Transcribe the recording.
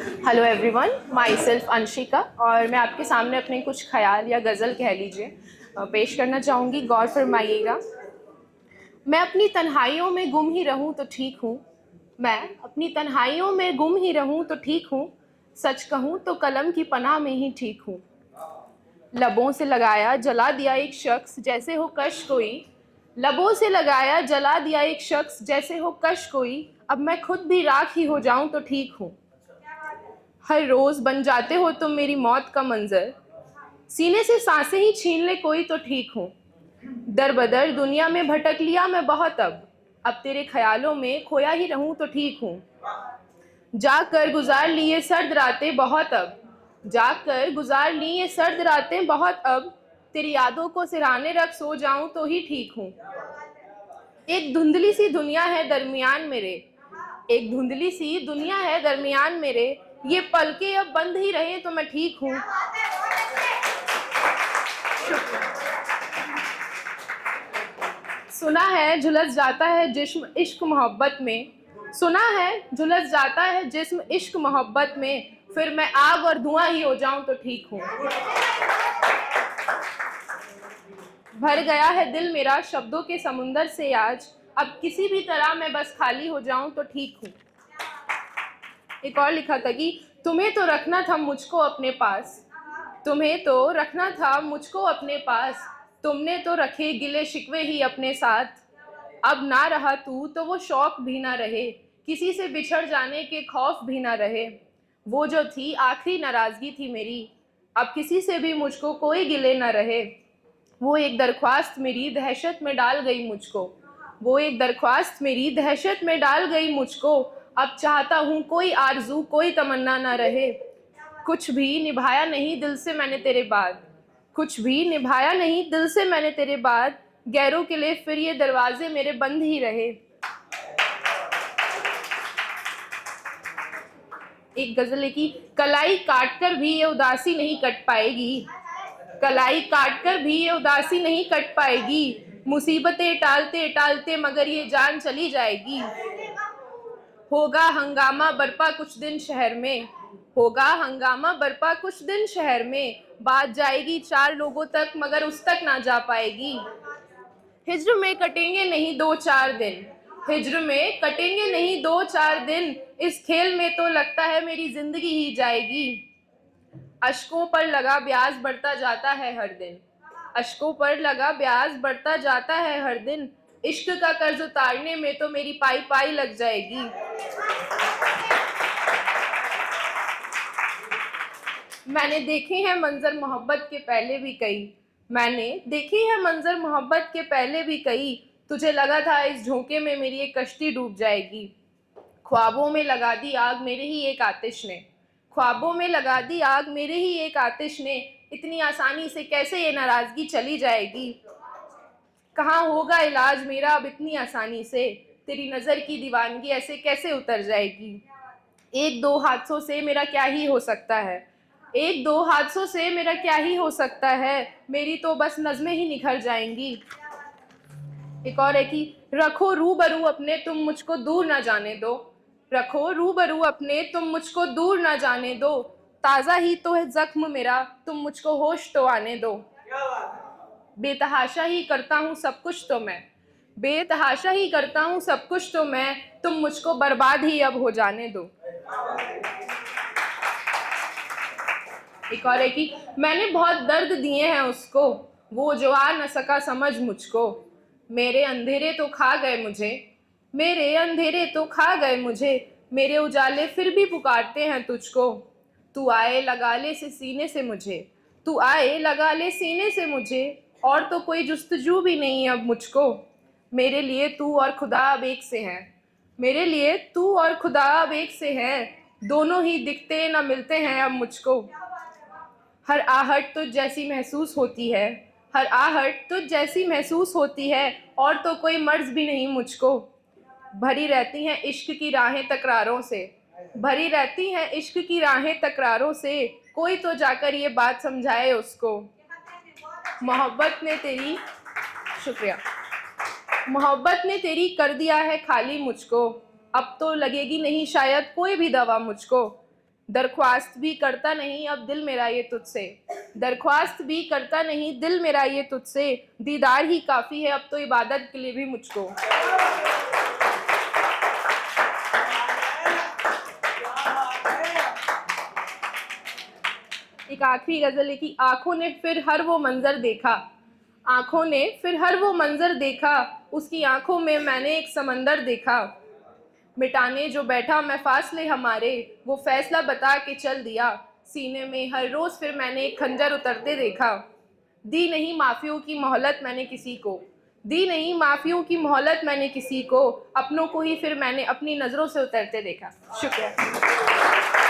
Hello everyone, my self Anshika और मैं आपके सामने अपने कुछ ख्याल या गज़ल कह लीजिए पेश करना चाहूँगी। गौर फरमाइएगा। मैं अपनी तन्हाइयों में गुम ही रहूँ तो ठीक हूँ। मैं अपनी तन्हाइयों में गुम ही रहूँ तो ठीक हूँ। सच कहूँ तो कलम की पनाह में ही ठीक हूँ। लबों से लगाया जला दिया एक शख्स जैसे हो कश कोई। लबों से लगाया जला दिया एक शख्स जैसे हो कश कोई। अब मैं खुद भी राख ही हो जाऊं तो ठीक हूँ। हर रोज बन जाते हो तुम मेरी मौत का मंजर। सीने से सांसें ही छीन ले कोई तो ठीक हूँ। दर बदर दुनिया में भटक लिया मैं बहुत। अब तेरे ख्यालों में खोया ही रहूं तो ठीक हूँ। जाकर गुजार ली ये सर्द रातें बहुत अब। जाकर गुजार ली ये सर्द रातें बहुत अब। तेरी यादों को सिरहाने रख सो जाऊं तो ही ठीक हूँ। एक धुंधली सी दुनिया है दरमियान मेरे। एक धुंधली सी दुनिया है दरमियान मेरे। ये पलके अब बंद ही रहे तो मैं ठीक हूँ। सुना है झुलस जाता है जिस्म इश्क मोहब्बत में। सुना है झुलस जाता है जिस्म इश्क मोहब्बत में। फिर मैं आग और धुआं ही हो जाऊं तो ठीक हूँ। भर गया है दिल मेरा शब्दों के समुंदर से आज। अब किसी भी तरह मैं बस खाली हो जाऊं तो ठीक हूँ। एक और लिखा था कि तुम्हें तो रखना था मुझको अपने पास। तुम्हें तो रखना था मुझको अपने पास। तुमने तो रखे गिले शिकवे ही अपने साथ। अब ना रहा तू तो वो शौक भी ना रहे। किसी से बिछड़ जाने के खौफ भी ना रहे। वो जो थी आखिरी नाराजगी थी मेरी। अब किसी से भी मुझको कोई गिले ना रहे। वो एक दरख्वास्त मेरी दहशत में डाल गई मुझको। वो एक दरख्वास्त मेरी दहशत में डाल गई मुझको। अब चाहता हूँ कोई आरज़ू कोई तमन्ना ना रहे। कुछ भी निभाया नहीं दिल से मैंने तेरे बाद। कुछ भी निभाया नहीं दिल से मैंने तेरे बाद। गैरों के लिए फिर ये दरवाजे मेरे बंद ही रहे। एक गजल है कि कलाई काट कर भी ये उदासी नहीं कट पाएगी। कलाई काट कर भी ये उदासी नहीं कट पाएगी। मुसीबतें टालते टालते मगर ये जान चली जाएगी। होगा हंगामा बरपा कुछ दिन शहर में। होगा हंगामा बरपा कुछ दिन शहर में। बात जाएगी 4 लोगों तक मगर उस तक ना जा पाएगी। हिज्र में कटेंगे नहीं 2-4 दिन। हिज्र में कटेंगे नहीं 2-4 दिन। इस खेल में तो लगता है मेरी जिंदगी ही जाएगी। अश्कों पर लगा ब्याज बढ़ता जाता है हर दिन। अश्कों पर लगा ब्याज बढ़ता जाता है हर दिन। इश्क का कर्ज उतारने में तो मेरी पाई पाई लग जाएगी। मैंने देखे हैं मंजर मोहब्बत के पहले भी कई। मैंने देखी है मंजर मोहब्बत के पहले भी कई। तुझे लगा था इस झोंके में मेरी एक कश्ती डूब जाएगी। ख्वाबों में लगा दी आग मेरे ही एक आतिश ने। ख्वाबों में लगा दी आग मेरे ही एक आतिश ने। इतनी आसानी से कैसे ये नाराजगी चली जाएगी। कहाँ होगा इलाज मेरा अब इतनी आसानी से। तेरी नज़र की दीवानगी ऐसे कैसे उतर जाएगी। 1-2 हादसों से मेरा क्या ही हो सकता है। 1-2 हादसों से मेरा क्या ही हो सकता है। मेरी तो बस नज़में ही निखर जाएंगी। एक और है कि रखो रूबरू अपने तुम मुझको दूर ना जाने दो। रखो रूबरू अपने तुम मुझको दूर ना जाने दो। ताज़ा ही तो है जख्म मेरा तुम मुझको होश तो आने दो। बेतहाशा ही करता हूँ सब कुछ तो मैं। बेतहाशा ही करता हूँ सब कुछ तो मैं। तुम मुझको बर्बाद ही अब हो जाने दो। एक और है कि मैंने बहुत दर्द दिए हैं उसको। वो जो आ न सका समझ मुझको। मेरे अंधेरे तो खा गए मुझे। मेरे अंधेरे तो खा गए मुझे। मेरे उजाले फिर भी पुकारते हैं तुझको। तू आए लगा ले से सीने से मुझे। तू आए लगा ले सीने से मुझे। और तो कोई जुस्तजू भी नहीं अब मुझको। मेरे लिए तू और खुदा अब एक से हैं। मेरे लिए तू और खुदा अब एक से हैं। दोनों ही दिखते ना मिलते हैं अब मुझको। हर आहट तुझ जैसी महसूस होती है। हर आहट तुझ जैसी महसूस होती है। और तो कोई मर्ज भी नहीं मुझको। भरी रहती हैं इश्क की राहें तकरारों से। भरी रहती हैं इश्क की राहें तकरारों से। कोई तो जाकर ये बात समझाए उसको। मोहब्बत ने तेरी शुक्रिया। मोहब्बत ने तेरी कर दिया है खाली मुझको। अब तो लगेगी नहीं शायद कोई भी दवा मुझको। दरख्वास्त भी करता नहीं अब दिल मेरा ये तुझसे, दरख्वास्त भी करता नहीं दिल मेरा ये तुझसे, दीदार ही काफ़ी है अब तो इबादत के लिए भी मुझको। एक आखिरी गज़ल है कि आँखों ने फिर हर वो मंज़र देखा, आँखों ने फिर हर वो मंज़र देखा, उसकी आँखों में मैंने एक समंदर देखा, मिटाने जो बैठा मैं फासले हमारे, वो फैसला बता के चल दिया, सीने में हर रोज़ फिर मैंने एक खंजर उतरते देखा, दी नहीं माफ़ियों की मोहलत मैंने किसी को, दी नहीं माफ़ियों की मोहलत मैंने किसी को, अपनों को ही फिर मैंने अपनी नज़रों से उतरते देखा। शुक्रिया।